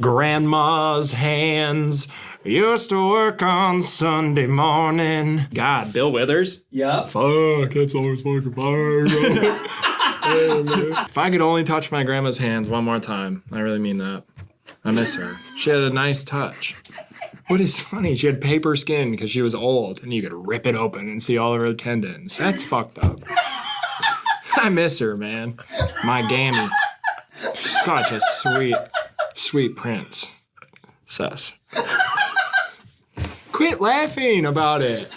Grandma's hands used to work on Sunday morning. God, Bill Withers? Yep. Fuck, that's always fucking fire, bro. If I could only touch my grandma's hands one more time, I really mean that. I miss her. She had a nice touch. What is funny, she had paper skin because she was old, and you could rip it open and see all of her tendons. That's fucked up. I miss her, man. My gammy. Such a sweet prince. Sus. Quit laughing about it.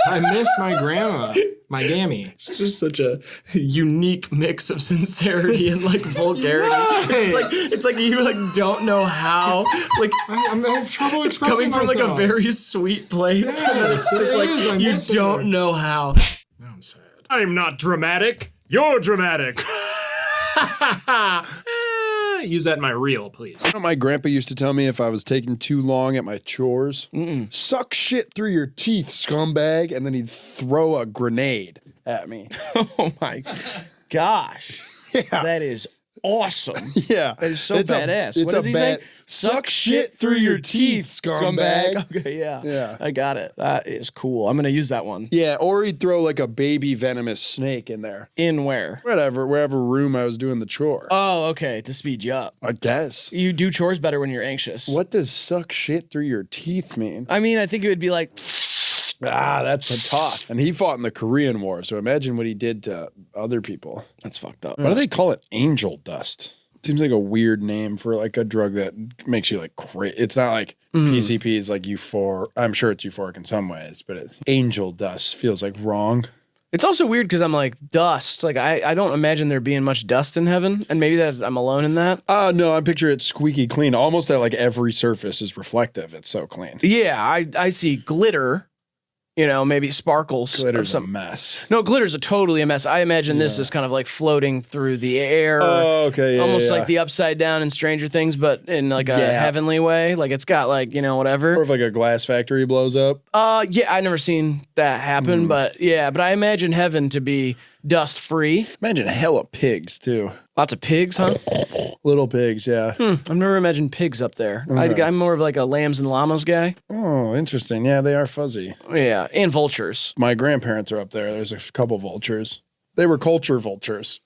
I miss my grandma. My gammy. It's just such a unique mix of sincerity and like vulgarity. It's like you like don't know how. Like I have trouble expressing coming from myself. like a very sweet place. Yes, It's just like you don't know how. Now I'm sad. I'm not dramatic. You're dramatic. Use that in my reel, please. You know what my grandpa used to tell me if I was taking too long at my chores? Suck shit through your teeth, scumbag, and then he'd throw a grenade at me. Oh my gosh. Yeah. That is awesome. Yeah. That is so It's badass. It's What does he say? Suck shit through your teeth, scumbag. Okay, yeah. Yeah. I got it. That is cool. I'm gonna use that one. Yeah, or he'd throw like a baby venomous snake in there. In where? Wherever room I was doing the chore. Oh, okay. To speed you up. I guess. You do chores better when you're anxious. What does suck shit through your teeth mean? I mean, I think it would be like, That's a tough. And he fought in the Korean War, so imagine what he did to other people. that's fucked up. Why do they call it angel dust? Seems like a weird name for like a drug that makes you like crazy. It's not like PCP is like euphoric. I'm sure it's euphoric in some ways, but angel dust feels like wrong. It's also weird because I'm like, dust. Like, I don't imagine there being much dust in heaven. And maybe I'm alone in that. No, I picture it squeaky clean. Almost that like every surface is reflective. It's so clean. Yeah, I see glitter. You know, maybe sparkles. Glitter's or something. a mess. No, glitter's totally a mess. I imagine this is kind of like floating through the air. Oh, okay. Yeah, almost yeah. like the upside down in Stranger Things, but in like a heavenly way. Like it's got like, you know, whatever. Or if like a glass factory blows up. Yeah, I've never seen that happen, but I imagine heaven to be dust free. Imagine hella pigs too. Lots of pigs, huh? Little pigs, yeah. I've never imagined pigs up there. Okay. I'm more of like a lambs and llamas guy. Oh, interesting. Yeah, they are fuzzy. Yeah, and vultures. My grandparents are up there. There's a couple vultures. They were culture vultures.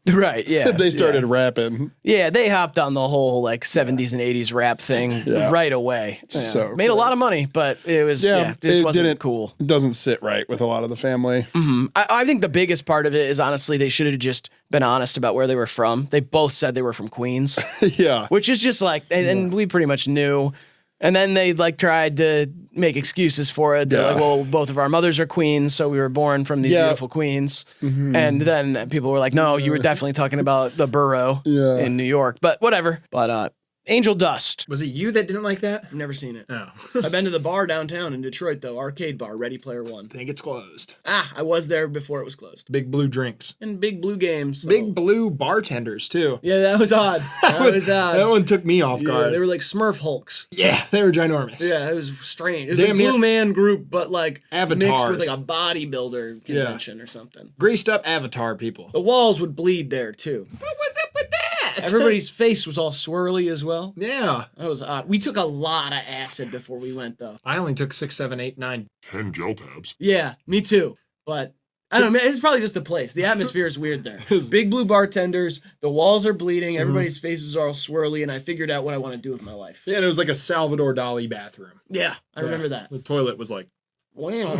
Right, yeah. They started rapping. Yeah, they hopped on the whole like 70s and 80s rap thing right away. So made a cool. lot of money, but it was just wasn't cool. It doesn't sit right with a lot of the family. I think the biggest part of it is honestly they should have just been honest about where they were from. They both said they were from Queens, Yeah. which is just like, and we pretty much knew. And then they like tried to make excuses for it. They're like, well, both of our mothers are queens, so we were born from these beautiful queens. And then people were like, no, you were definitely talking about the borough in New York. But whatever. But Angel Dust. Was it you that didn't like that? I've never seen it. No. I've been to the bar downtown in Detroit, though. Arcade bar, Ready Player One. I think it's closed. I was there before it was closed. Big blue drinks. And Big Blue Games. So. Big blue bartenders, too. Yeah, that was odd. That was odd. That one took me off guard. They were like Smurf Hulks. Yeah, they were ginormous. Yeah, it was strange. It was Damn a Blue near- Man group, but like Avatars. mixed with like a bodybuilder convention or something. Greased up Avatar people. The walls would bleed there too. What was up with that? Everybody's face was all swirly as well. Yeah. That was odd. We took a lot of acid before we went though. I only took 6, 7, 8, 9. 10 gel tabs. Yeah, me too. But I don't know. It's probably just the place. The atmosphere is weird there. Big blue bartenders. The walls are bleeding. Everybody's faces are all swirly, and I figured out what I want to do with my life. Yeah, and it was like a Salvador Dali bathroom. Yeah, I remember that. The toilet was like, Wow.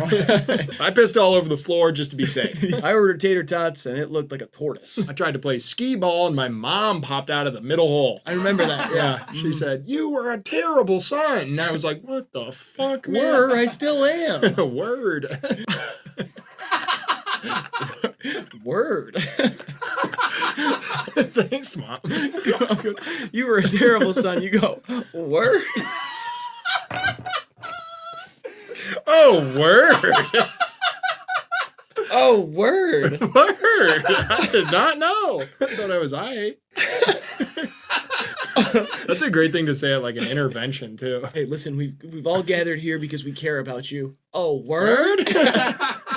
I pissed all over the floor just to be safe. I ordered tater tots, and it looked like a tortoise. I tried to play skee ball, and my mom popped out of the middle hole. I remember that. Yeah. She said, "You were a terrible son." And I was like, "What the fuck, man?" Were I still am. Word. Word. Thanks, Mom. You were a terrible son. You go, word? Oh, word. Oh, word. Word. I did not know. I thought I was That's a great thing to say at like an intervention, too. Hey, listen, we've all gathered here because we care about you. Oh, word?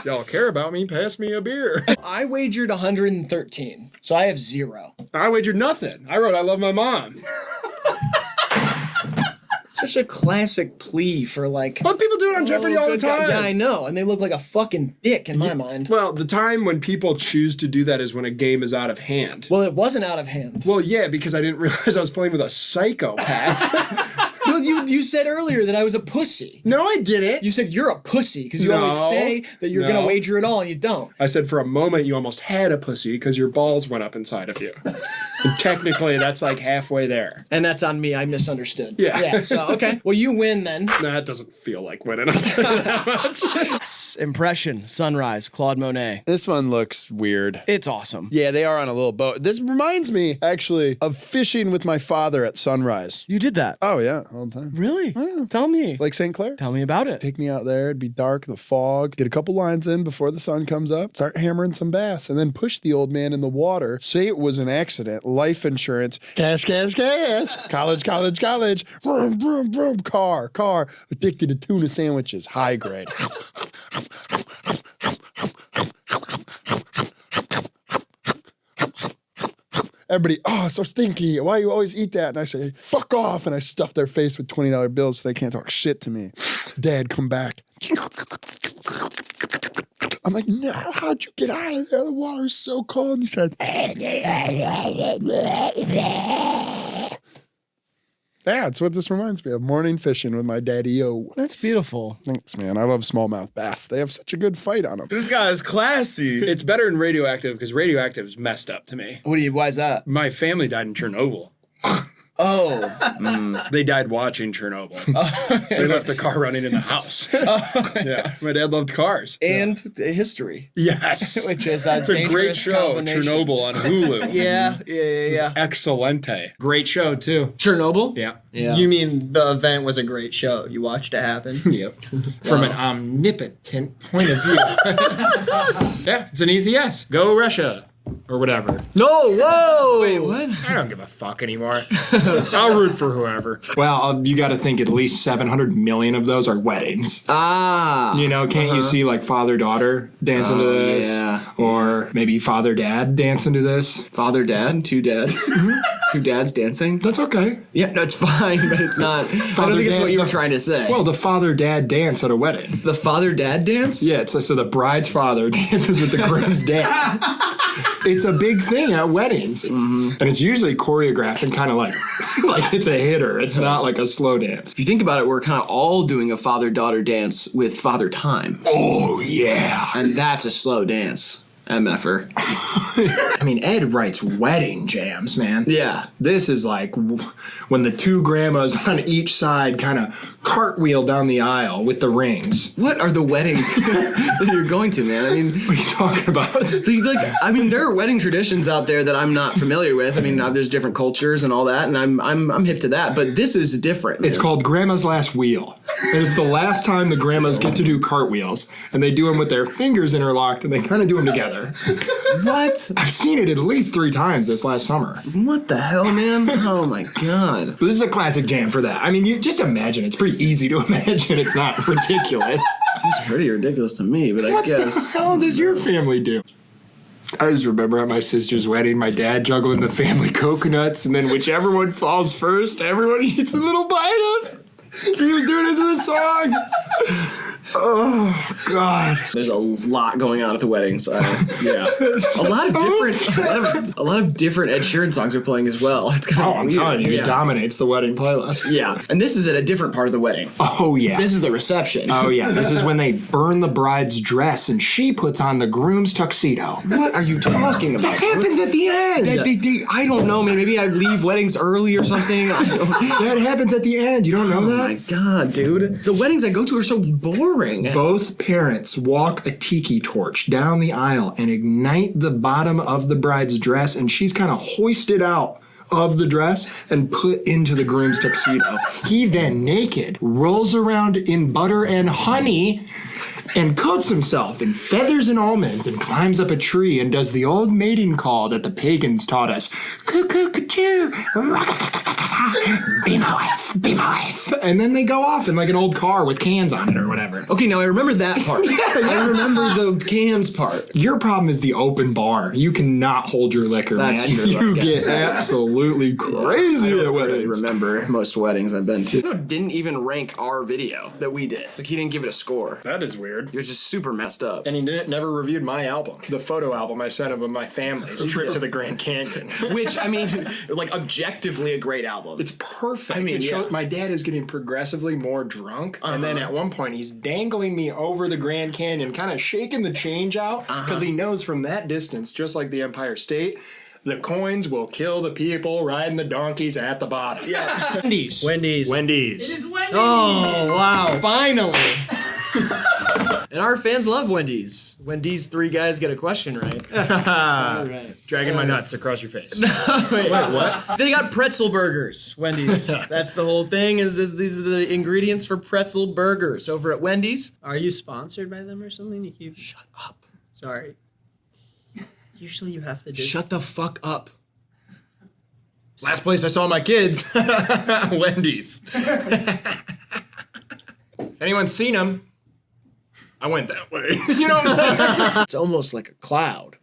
Y'all care about me? Pass me a beer. I wagered 113, so I have 0. I wagered nothing. I wrote, "I love my mom." Such a classic plea for like. But people do it on Jeopardy all the good guy. time. Yeah, I know, and they look like a fucking dick in my mind. Well, the time when people choose to do that is when a game is out of hand. Well, it wasn't out of hand. Well, yeah, because I didn't realize I was playing with a psychopath. Well, you said earlier that I was a pussy. No, I didn't. You said you're a pussy because you always No. say that you're gonna No. wager it all and you don't. I said for a moment you almost had a pussy because your balls went up inside of you. And technically, that's like halfway there. And that's on me. I misunderstood. Yeah. Yeah. So okay. Well, you win then. No, that doesn't feel like winning. I'll tell you that much. Impression: Sunrise, Claude Monet. This one looks weird. It's awesome. Yeah, they are on a little boat. This reminds me, actually, of fishing with my father at sunrise. You did that. Oh, yeah, all the time. Really? Tell me. Like St. Clair? Tell me about it. Take me out there, it'd be dark, the fog, get a couple lines in before the sun comes up, start hammering some bass, and then push the old man in the water, say it was an accident, life insurance, cash, cash, cash, college, college, college, vroom, vroom, vroom, car, addicted to tuna sandwiches, high grade. Everybody, oh, it's so stinky. Why do you always eat that? And I say, fuck off. And I stuff their face with $20 bills so they can't talk shit to me. Dad, come back. I'm like, no, how'd you get out of there? The water's so cold. And he says, yeah, that's what this reminds me of. Morning fishing with my daddy-o. That's beautiful. Thanks, man. I love smallmouth bass. They have such a good fight on them. This guy is classy. It's better than radioactive because radioactive is messed up to me. Why is that? My family died in Chernobyl. Oh. They died watching Chernobyl. They left the car running in the house. Yeah, my dad loved cars. And history. Yes. Which is It's a great dangerous show, combination. Chernobyl on Hulu. Yeah. Excellente. Great show, too. Chernobyl? Yeah. Yeah. You mean the event was a great show? You watched it happen? Yep. From an omnipotent point of view. Yeah, it's an easy yes. Go Russia. Or whatever. No, whoa! Wait, what? I don't give a fuck anymore. I'll root for whoever. Well, you got to think at least 700 million of those are weddings. Ah. You know, can't you see like father-daughter dancing to this? yeah. Or maybe father-dad dancing to this? Father, dad, two dads. Two dads dancing? That's okay. Yeah, no, it's fine, but it's not. I don't think it's what you were trying to say. Well, the father-dad dance at a wedding. the father-dad dance? Yeah, so the bride's father dances with the groom's dad. It's a big thing at weddings. And it's usually choreographed and kind of like it's a hitter. It's not like a slow dance. If you think about it, we're kind of all doing a father-daughter dance with Father Time. Oh, yeah. And that's a slow dance. MFer. I mean, Ed writes wedding jams, man. Yeah. This is like when the two grandmas on each side kind of cartwheel down the aisle with the rings. What are the weddings that you're going to, man? I mean, What are you talking about? there are wedding traditions out there that I'm not familiar with. I mean, there's different cultures and all that, and I'm hip to that. But this is different. It's man. called Grandma's Last Wheel. And it's the last time the grandmas get to do cartwheels. And they do them with their fingers interlocked and they kind of do them together. What? I've seen it at least 3 times this last summer. What the hell, man? Oh my god. This is a classic jam for that. I mean, you just imagine. It's pretty easy to imagine. It's not ridiculous. Seems pretty ridiculous to me, but I guess. What the hell does your family do? I just remember at my sister's wedding, my dad juggling the family coconuts, and then whichever one falls first, everyone eats a little bite of. He was doing it to the song. Oh God! There's a lot going on at the wedding, so yeah, a lot of different Ed Sheeran songs are playing as well. It's kind of I'm weird. telling you, yeah. it dominates the wedding playlist. Yeah, and this is at a different part of the wedding. Oh yeah. This is the reception. Oh yeah. This is when they burn the bride's dress and she puts on the groom's tuxedo. What are you talking about? That happens at the end. I don't know, man. Maybe I leave weddings early or something. That happens at the end. You don't know Oh that? my god, dude! The weddings I go to are so boring. Both parents walk a tiki torch down the aisle and ignite the bottom of the bride's dress, and she's kind of hoisted out of the dress and put into the groom's tuxedo. He then, naked, rolls around in butter and honey and coats himself in feathers and almonds and climbs up a tree and does the old mating call that the pagans taught us. Cuckoo, cuckoo, be my wife. be my wife. And then they go off in like an old car with cans on it or whatever. Okay, now I remember that part. I remember the cans part. Your problem is the open bar. You cannot hold your liquor, That's man. true, I You guess. get absolutely crazy I at don't really weddings. remember most weddings I've been to. Didn't even rank our video that we did. Like, he didn't give it a score. That is weird. He was just super messed up. And he never reviewed my album, the photo album I sent him of my family's trip to the Grand Canyon. Which, I mean, like, objectively a great album. It's perfect. I mean, It shows yeah. my dad is getting progressively more drunk, and then at one point he's dangling me over the Grand Canyon, kind of shaking the change out because he knows from that distance, just like the Empire State, the coins will kill the people riding the donkeys at the bottom. Yeah. Wendy's. Wendy's. Wendy's. Oh, wow. Finally. And our fans love Wendy's. When these three guys get a question right. All right. Dragging my nuts across your face. Wait, what? They got pretzel burgers, Wendy's. That's the whole thing, is these are the ingredients for pretzel burgers over at Wendy's. Are you sponsored by them or something? You keep. Shut up. Sorry. Usually you have to do. Shut the fuck up. Last place I saw my kids, Wendy's. If anyone's seen them, I went that way. You know what I'm saying? It's almost like a cloud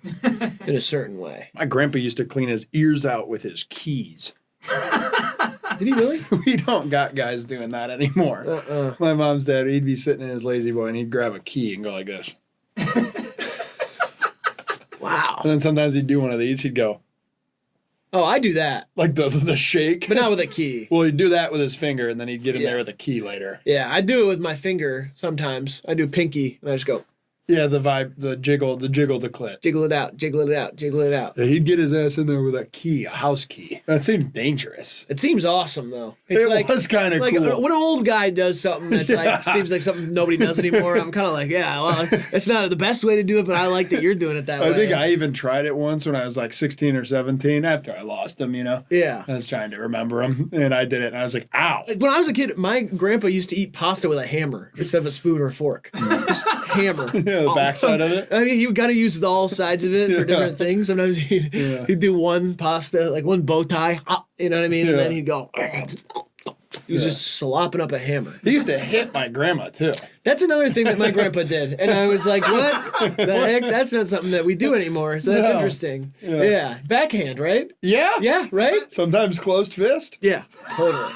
in a certain way. My grandpa used to clean his ears out with his keys. Did he really? We don't got guys doing that anymore. My mom's dad, he'd be sitting in his lazy boy and he'd grab a key and go like this. Wow. And then sometimes he'd do one of these. He'd go Oh, I do that, like the shake. but not with a key. Well, he'd do that with his finger and then he'd get in Yeah. there with a key later. Yeah, I do it with my finger sometimes. I do pinky, and I just go, Yeah, the vibe, the jiggle, the clit. jiggle it out, jiggle it out, jiggle it out. Yeah, he'd get his ass in there with a key, a house key. That seemed dangerous. It seems awesome, though. It's It was kind of like cool. when an old guy does something that's like seems like something nobody does anymore. I'm kind of like, yeah, well, it's not the best way to do it, but I like that you're doing it that way. I think I even tried it once when I was like 16 or 17 after I lost him, you know? Yeah. I was trying to remember him, and I did it, and I was like, ow. Like when I was a kid, my grandpa used to eat pasta with a hammer instead of a spoon or a fork. Just hammer. Yeah, the backside of it. I mean, he got to use all sides of it for different things. Sometimes he'd do one pasta, like one bow tie, you know what I mean? And then he'd go. He was just slopping up a hammer. He used to hit my grandma, too. That's another thing that my grandpa did. And I was like, what the heck? That's not something that we do anymore. So that's No. interesting. Yeah. Backhand, right? Yeah? Yeah, right? Sometimes closed fist. Yeah, totally.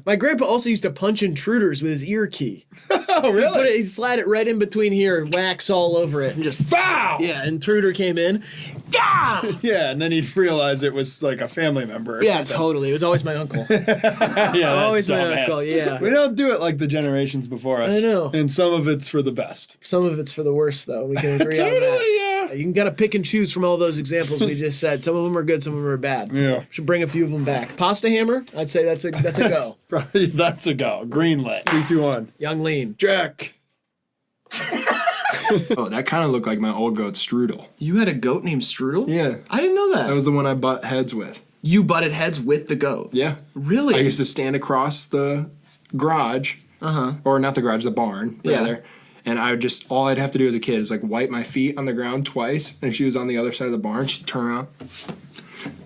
My grandpa also used to punch intruders with his ear key. Oh, really? He'd slide it right in between here and wax all over it and just Foul! yeah, intruder came in. Gah! Yeah, and then he'd realize it was like a family member. Or Yeah, something. totally. It was always my uncle. Yeah, always my dumbass. uncle, yeah. We don't do it like the generations before us. I know. And some of it's for the best. Some of it's for the worst, though. We can agree on that. Totally, yeah. You can gotta pick and choose from all those examples we just said. Some of them are good, some of them are bad. Yeah. Should bring a few of them back. Pasta hammer, I'd say that's a go. Probably that's a go. Green light. 3, 2, 1. Young lean. Jack. Oh, that kind of looked like my old goat Strudel. You had a goat named Strudel? Yeah. I didn't know that. That was the one I butt heads with. You butted heads with the goat. Yeah. Really? I used to stand across the garage, or not the garage, the barn, Yeah. rather. And I would just, all I'd have to do as a kid is like wipe my feet on the ground twice. And she was on the other side of the barn. She'd turn around,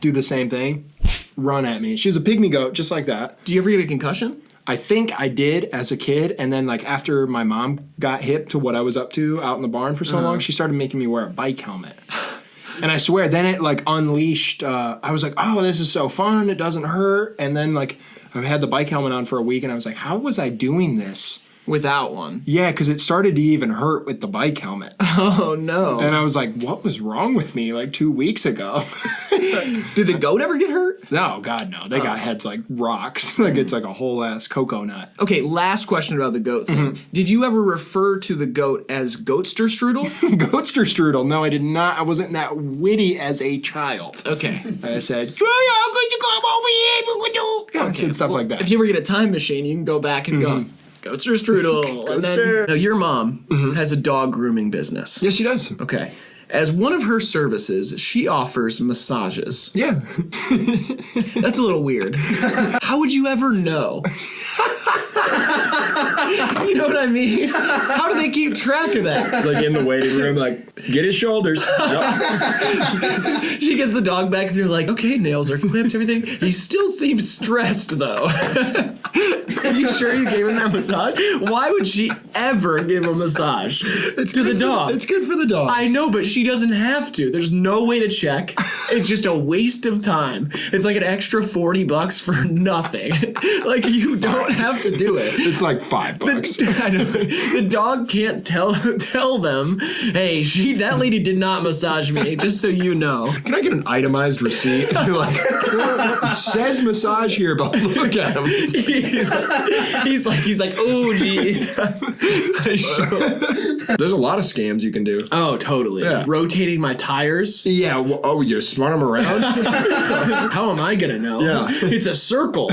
do the same thing, run at me. She was a pygmy goat, just like that. Do you ever get a concussion? I think I did as a kid. And then like after my mom got hip to what I was up to out in the barn for so long, she started making me wear a bike helmet. And I swear, then it like unleashed, I was like, oh, this is so fun. It doesn't hurt. And then like I had the bike helmet on for a week and I was like, how was I doing this? Without one. Yeah, because it started to even hurt with the bike helmet. Oh, no. And I was like, what was wrong with me like 2 weeks ago? Did the goat ever get hurt? No, God, no. They got heads like rocks. Like it's like a whole ass cocoa nut. Okay, last question about the goat thing. Did you ever refer to the goat as Goatster Strudel? Goatster Strudel. No, I did not. I wasn't that witty as a child. Okay. I said, how could you come over here? Yeah, I said stuff like that. If you ever get a time machine, you can go back and go, Goatster Strudel. And then, now, your mom has a dog grooming business. Yes, she does. Okay. As one of her services, she offers massages. Yeah. That's a little weird. How would you ever know? You know what I mean? How do they keep track of that? Like in the waiting room, like, get his shoulders. Yep. She gets the dog back and they're like, okay, nails are clipped, everything. He still seems stressed though. Are you sure you gave him that massage? Why would she ever give a massage to the dog? It's good for the dog. I know, but she doesn't have to. There's no way to check. It's just a waste of time. It's like an extra $40 for nothing. Like, you don't have to do it. It's like $5. I know. The dog can't tell them, hey, that lady did not massage me, just so you know. Can I get an itemized receipt? Like, it says massage here, but look at him. He's like, oh, geez. There's a lot of scams you can do. Oh, totally. Yeah. Rotating my tires. Yeah. Well, you spun him around? How am I gonna know? Yeah. It's a circle.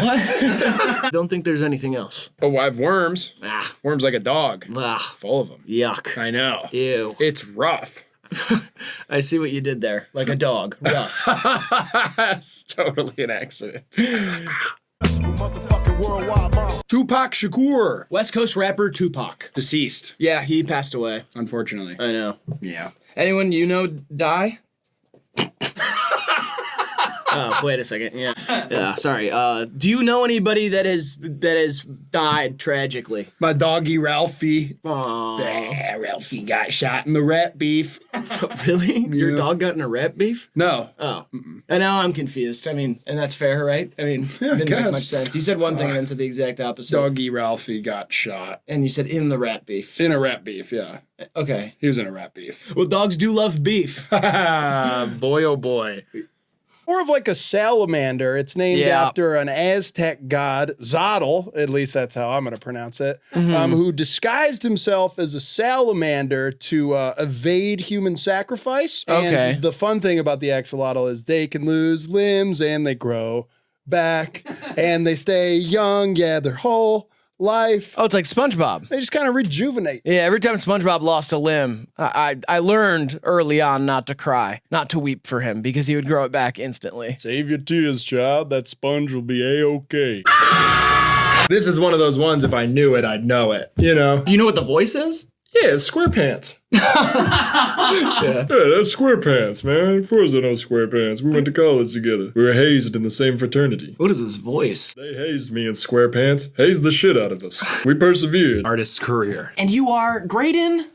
Don't think there's anything else. Oh, I have worms. Ah. Worms like a dog. Ugh. Full of them. Yuck. I know. Ew. It's rough. I see what you did there. Like a dog. Rough. It's totally an accident. Tupac Shakur. West Coast rapper Tupac. Deceased, Yeah, he passed away. unfortunately. I know. Yeah. Anyone you know die? Oh, wait a second. Yeah. Yeah, sorry. Do you know anybody that has died tragically? My doggy Ralphie. Aww. Yeah, Ralphie got shot in the rat beef. Really? Your dog got in a rat beef? No. Oh. And now I'm confused. I mean, and that's fair, right? I mean, didn't make guess. much sense. You said one thing and then said the exact opposite. Doggy Ralphie got shot. And you said in the rat beef. In a rat beef, yeah. Okay. He was in a rat beef. Well, dogs do love beef. Boy, oh boy. More of like a salamander. It's named after an Aztec god, Zotl, at least that's how I'm going to pronounce it, who disguised himself as a salamander to evade human sacrifice. Okay. And the fun thing about the axolotl is they can lose limbs and they grow back and they stay young, their whole life. Oh, it's like SpongeBob. They just kind of rejuvenate. Yeah, every time SpongeBob lost a limb, I learned early on not to cry, not to weep for him, because he would grow it back instantly. Save your tears, child. That sponge will be A-okay. This is one of those ones, if I knew it, I'd know it. You know? Do you know what the voice is? Yeah, it's SquarePants. Yeah, that's SquarePants, man. Of course I know SquarePants. We went to college together. We were hazed in the same fraternity. What is this voice? They hazed me in SquarePants. Hazed the shit out of us. We persevered. Artist's career. And you are Graydon.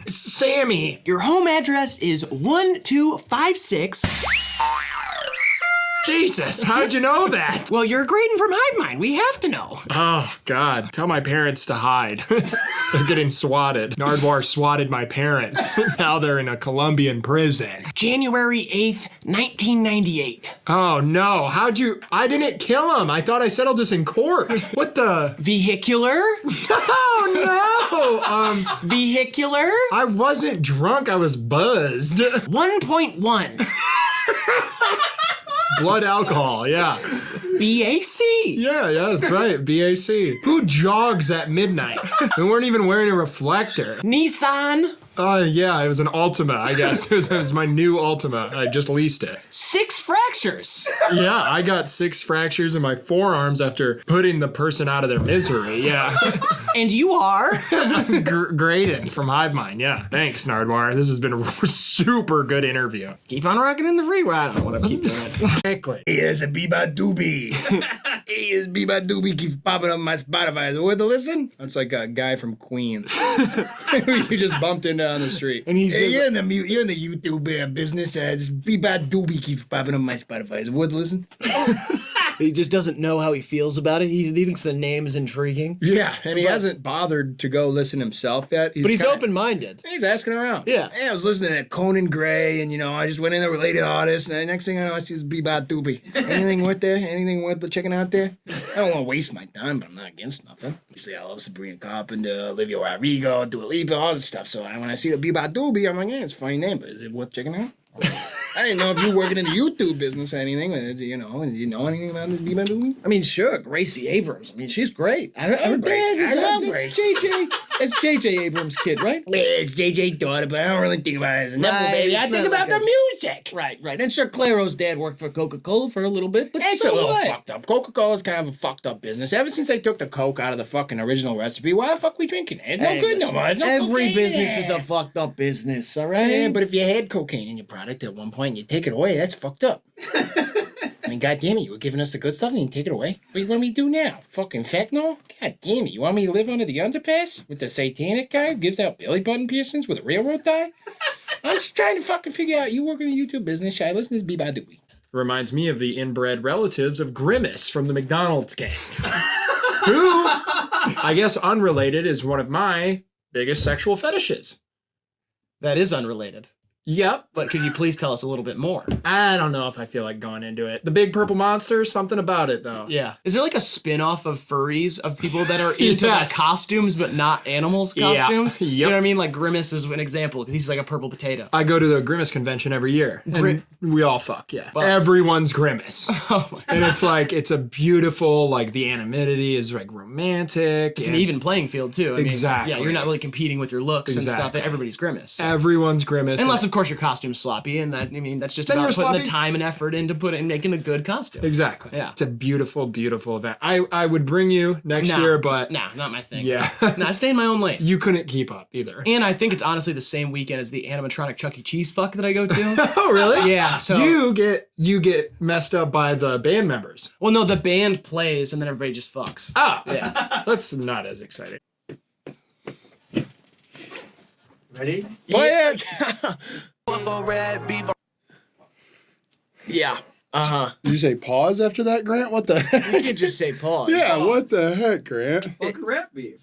Sammy. Your home address is 1256. Jesus, how'd you know that? Well, you're Graydon from HIVEMIND. We have to know. Oh, God. Tell my parents to hide. They're getting swatted. Nardwuar swatted my parents. Now they're in a Colombian prison. January 8th, 1998. Oh, no. I didn't kill him. I thought I settled this in court. What the? Vehicular? Oh, no. Vehicular? I wasn't drunk. I was buzzed. 1.1. Blood alcohol, yeah. BAC. Yeah, that's right. BAC. Who jogs at midnight? We weren't even wearing a reflector. Nissan. Yeah, it was an Altima, I guess. It was my new Altima. I just leased it. 6 fractures. Yeah, I got 6 fractures in my forearms after putting the person out of their misery. Yeah. And you are? Graydon from HIVEMIND. Yeah. Thanks, Nardwuar. This has been a super good interview. Keep on rocking in the freeway. I don't want to keep doing it. Exactly. Here's a Biba Doobie. Here's Biba Doobie keeps popping up on my Spotify. Is it worth a listen? That's like a guy from Queens. You just bumped into on the street. And he's you're in the YouTube business. This Biba Doobie keeps popping up on my Spotify. Is it worth a listen? He just doesn't know how he feels about it. He thinks the name is intriguing. Yeah, and he hasn't bothered to go listen himself yet. But he's open-minded. He's asking around. Yeah. I was listening to Conan Gray, and I just went in there with Lady Artist, and the next thing I know, I see this Bebop Doobie. Anything worth there? Anything worth checking out there? I don't want to waste my time, but I'm not against nothing. You see, I love Sabrina Carpenter, Olivia Rodrigo, Dua Lipa, all this stuff. So when I see the Bebop Doobie, I'm like, yeah, it's a funny name, but is it worth checking out? I didn't know if you were working in the YouTube business or anything. Do you know anything about this Bebop Doobie? I mean, sure, Gracie Abrams. I mean, she's great. I love Gracie. JJ. It's J.J. Abrams' kid, right? It's JJ daughter, but I don't really think about it as a nipple, Right, baby. it's I think not about like the music. Right. And Sir Claro's dad worked for Coca-Cola for a little bit, but It's so a little what? fucked up. Coca-Cola's kind of a fucked up business. Ever since they took the Coke out of the fucking original recipe, why the fuck we drinking it? It's no good no more. There's no Every cocaine business in is it. a fucked up business, all right? Yeah, but if you had cocaine in your product at one point and you take it away, that's fucked up. I mean, God damn it, you were giving us the good stuff and you take it away? What do you want me to do now? Fucking fentanyl? God damn it, you want me to live under the underpass with the satanic guy who gives out belly button piercings with a railroad tie? I'm just trying to fucking figure out, you work in the YouTube business, should I listen to this Beba Dooey? Reminds me of the inbred relatives of Grimace from the McDonald's gang. Who, I guess unrelated, is one of my biggest sexual fetishes. That is unrelated. Yep. But could you please tell us a little bit more? I don't know if I feel like going into it. The big purple monster, something about it though. Yeah. Is there like a spin-off of furries of people that are into Yes. the costumes but not animals costumes? Yep. You know what I mean? Like Grimace is an example because he's like a purple potato. I go to the Grimace convention every year. And we all fuck, yeah. Well- Everyone's Grimace. Oh And it's like, it's a beautiful, like the anonymity is like romantic. It's an and even playing field too. I mean, Exactly. yeah, you're not really competing with your looks and stuff. Exactly. Everybody's Grimace. So. Everyone's Grimace. Unless, of course, your costume's sloppy, and that, I mean, that's just Then about you're putting the sloppy. time and effort into making the good costume. Exactly. Yeah. It's a beautiful, beautiful event. I would bring you next Nah. year, but Nah, not my thing. yeah. Nah, I stay in my own lane. You couldn't keep up either. And I think it's honestly the same weekend as the animatronic Chuck E. Cheese fuck that I go to. Oh, really? Yeah, so... You get messed up by the band members. Well, no, the band plays, and then everybody just fucks. Ah, Yeah. that's not as exciting. Ready? Play it. Yeah. Uh-huh. Did you say pause after that, Grant? What the heck? You can't just say pause. Yeah, what the heck, Grant? Fucking rat beef.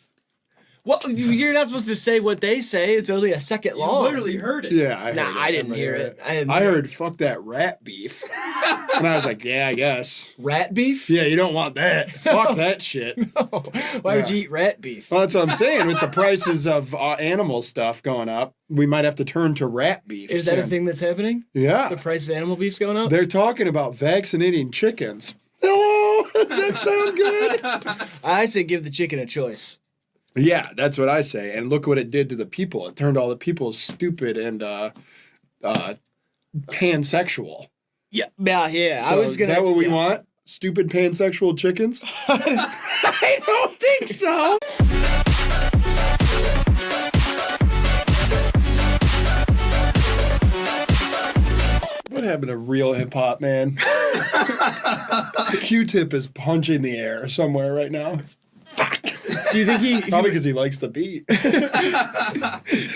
Well, you're not supposed to say what they say. It's only a second long. Literally heard it. Yeah, I heard Nah, it. I didn't hear it. I heard fuck that rat beef. And I was like, yeah, I guess. rat beef? Yeah, you don't want that. Fuck that shit. Why would you eat rat beef? Well, that's what I'm saying. With the prices of animal stuff going up, we might have to turn to rat beef. Is that a soon. thing that's happening? Yeah. The price of animal beef's going up? They're talking about vaccinating chickens. Hello? Does that sound good? I say give the chicken a choice. Yeah, that's what I say. And look what it did to the people. It turned all the people stupid and pansexual. Yeah. Yeah. So is that what we want? Stupid pansexual chickens? I don't think so. What happened to real hip hop, man? Q-Tip is punching the air somewhere right now. Do you think he Probably because he likes the beat. do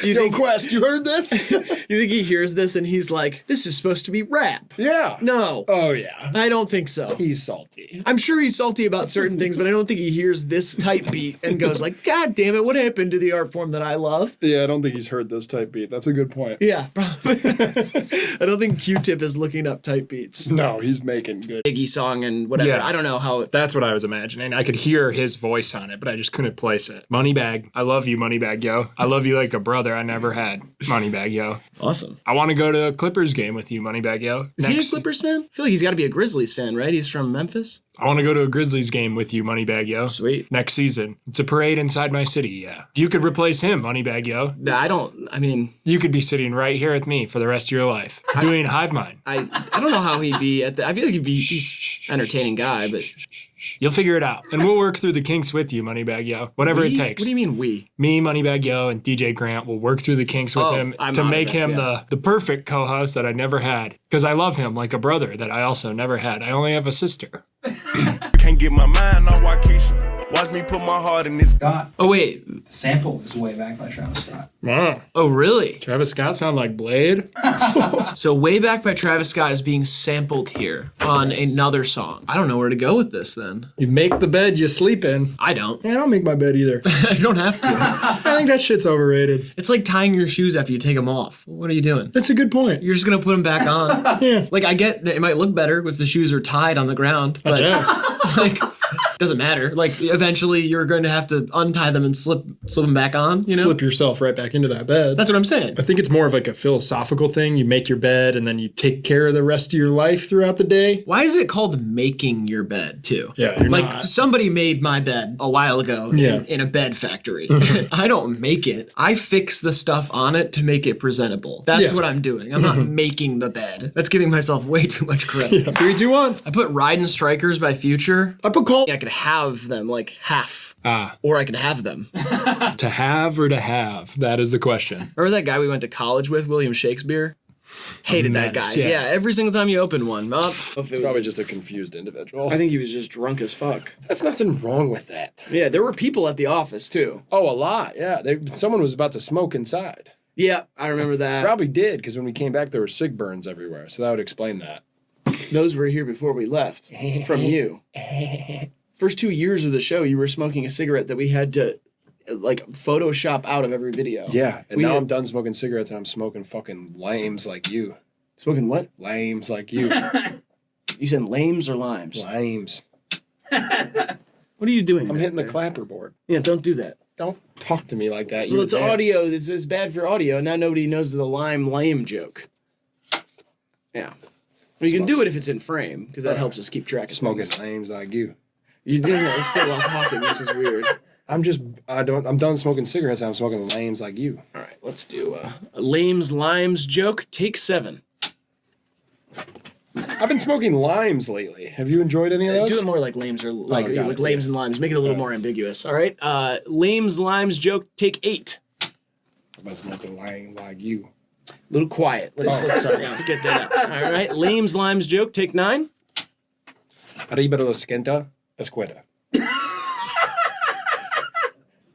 you Yo, think Quest, you heard this? you think he hears this and he's like, this is supposed to be rap? Yeah. No. Oh, yeah. I don't think so. He's salty. I'm sure he's salty about certain things, but I don't think he hears this type beat and goes like, God damn it, what happened to the art form that I love? Yeah, I don't think he's heard this type beat. That's a good point. Yeah, probably. I don't think Q-Tip is looking up type beats. No, he's making good. Iggy song and whatever. Yeah. I don't know how it... That's what I was imagining. I could hear his voice on it, but I just couldn't place it. Moneybagg. I love you, Moneybagg, yo. I love you like a brother I never had. Moneybagg, yo. Awesome. I want to go to a Clippers game with you, Moneybagg, yo. Is he a Clippers fan? I feel like he's got to be a Grizzlies fan, right? He's from Memphis. I want to go to a Grizzlies game with you, Moneybagg, yo. Sweet. Next season. It's a parade inside my city, yeah. You could replace him, Moneybagg, yo. I mean, You could be sitting right here with me for the rest of your life, doing HIVEMIND. I don't know how he'd be at the... I feel like he's an entertaining guy, but... You'll figure it out. And we'll work through the kinks with you, Moneybagg, yo. Whatever We? it takes. What do you mean we? Me, Moneybagg, yo, and DJ Grant will work through the kinks with Oh, him I'm to out of make this, him yeah. the perfect co-host that I never had. Because I love him like a brother that I also never had. I only have a sister. Can't get my mind on Waukesha. Watch me put my heart in this. Scott. Oh, wait. The sample is way back by Travis Scott. Wow. Oh, really? Travis Scott sound like Blade? So Way Back by Travis Scott is being sampled here on another song. I don't know where to go with this then. You make the bed you sleep in. I don't. Yeah, I don't make my bed either. I don't have to. I think that shit's overrated. It's like tying your shoes after you take them off. What are you doing? That's a good point. You're just gonna put them back on. Yeah. Like I get that it might look better if the shoes are tied on the ground, but Yes. like Doesn't matter. Like eventually you're going to have to untie them and slip them back on, you know? Slip yourself right back into that bed. That's what I'm saying. I think it's more of like a philosophical thing. You make your bed and then you take care of the rest of your life throughout the day. Why is it called making your bed too? Yeah, you're like not. somebody made my bed a while ago in a bed factory. I don't make it. I fix the stuff on it to make it presentable. That's what I'm doing. I'm not making the bed. That's giving myself way too much credit. 3, 2, 1. I put Raiden Strikers by Future. I put Colt. I could have them like half. Ah. Or I could have them. To have or to have? That is the question. Remember that guy we went to college with, William Shakespeare? Hated that guy. Yeah, every single time you open one. It's probably just a confused individual. I think he was just drunk as fuck. There's nothing wrong with that. Yeah, there were people at the office too. Oh, a lot. Yeah. Someone was about to smoke inside. Yeah, I remember that. Probably did, because when we came back, there were cig burns everywhere. So that would explain that. Those were here before we left from you. First 2 years of the show, you were smoking a cigarette that we had to like Photoshop out of every video. Yeah, and now I'm done smoking cigarettes and I'm smoking fucking lames like you. Smoking what? Lames like you. You said lames or limes? Lames. What are you doing? I'm hitting the clapper board. Yeah, don't do that. Don't talk to me like that. Well, it's audio. It's bad for audio. Now nobody knows the lame joke. Yeah. Well, you can do it if it's in frame, because that helps us keep track of smoking things. lames like you. You did that. It's still while talking, which is weird. I'm done smoking cigarettes and I'm smoking lames like you. All right, let's do a lames limes joke. Take 7. I've been smoking limes lately. Have you enjoyed any of those? Do it more like lames or like lames and limes. Make it a little more ambiguous. All right. Lames limes joke. Take 8. I've been smoking lames like you. A little quiet. Let's get that up. All right. Lames limes joke. Take 9. Arriba de los 50, escueta.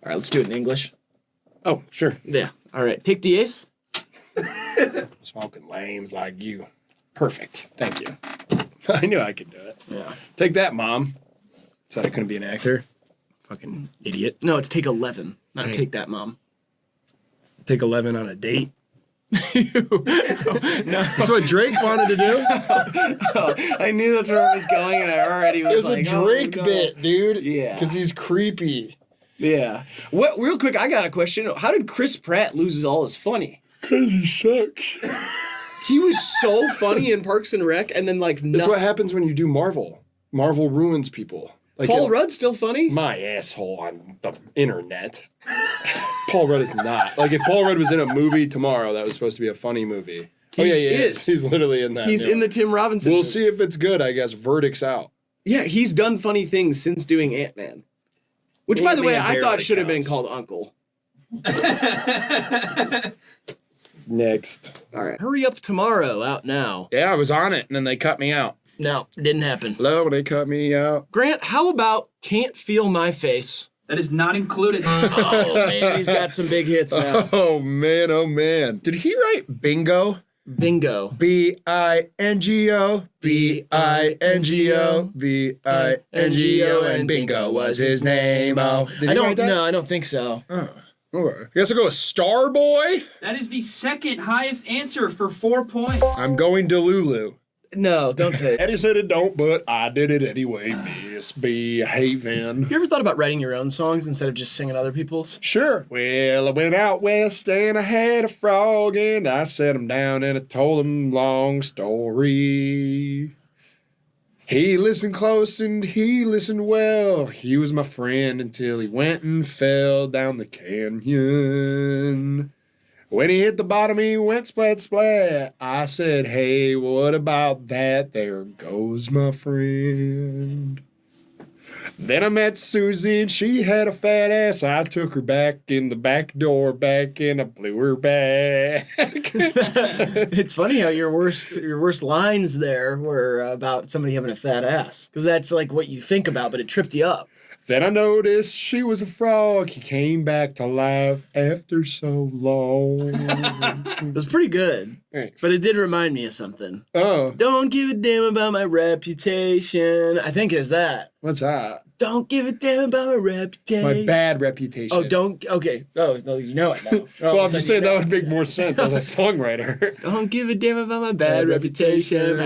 All right. Let's do it in English. Oh, sure. Yeah. All right. Take 10. Smoking lames like you. Perfect. Thank you. I knew I could do it. Yeah. Take that, Mom. Said I couldn't be an actor. Fucking idiot. No, it's take 11. Not take that, Mom. Take 11 on a date. No. That's what Drake wanted to do. I knew that's where it was going, and I already was like, It's a Drake bit, dude. Yeah. Because he's creepy. Yeah. What? Real quick, I got a question. How did Chris Pratt lose all his funny? Because he sucks. He was so funny in Parks and Rec, and then like That's what happens when you do Marvel. Marvel ruins people. Like Paul Rudd's still funny? My asshole on the internet. Paul Rudd is not. Like if Paul Rudd was in a movie tomorrow that was supposed to be a funny movie. He is. He's literally in that. He's in the Tim Robinson We'll movie. see if it's good, I guess. Verdict's out. Yeah, he's done funny things since doing Ant-Man. Which, by the way, I thought should have been called Uncle. Next. All right. Hurry Up Tomorrow, out now. Yeah, I was on it, and then they cut me out. No, it didn't happen. Hello, they cut me out. Grant, how about Can't Feel My Face? That is not included. Oh, man, he's got some big hits now. Oh, man, oh, man. Did he write Bingo? Bingo. B-I-N-G-O, B-I-N-G-O, B-I-N-G-O, and Bingo was his name. Oh, did he write that? No, I don't think so. Oh, okay. I guess I'll go with Starboy. That is the second highest answer for 4 points. I'm going to Lulu. No, don't say it. Eddie said it don't, but I did it anyway. Misbehaving. You ever thought about writing your own songs instead of just singing other people's? Sure. Well, I went out west and I had a frog and I set him down and I told him long story. He listened close and he listened well. He was my friend until he went and fell down the canyon. When he hit the bottom, he went splat, splat. I said, hey, what about that? There goes my friend. Then I met Susie, and she had a fat ass. I took her back in the back door back, and I blew her back. It's funny how your worst lines there were about somebody having a fat ass. Because that's like what you think about, but it tripped you up. Then I noticed she was a frog. He came back to life after so long. It was pretty good. Thanks. But it did remind me of something. Oh. Don't give a damn about my reputation. I think it's that. What's that? Don't give a damn about my reputation. My bad reputation. Oh, don't. Okay. Oh, no, you know it now. Well, I'm just saying that would make more sense as a songwriter. Don't give a damn about my bad reputation.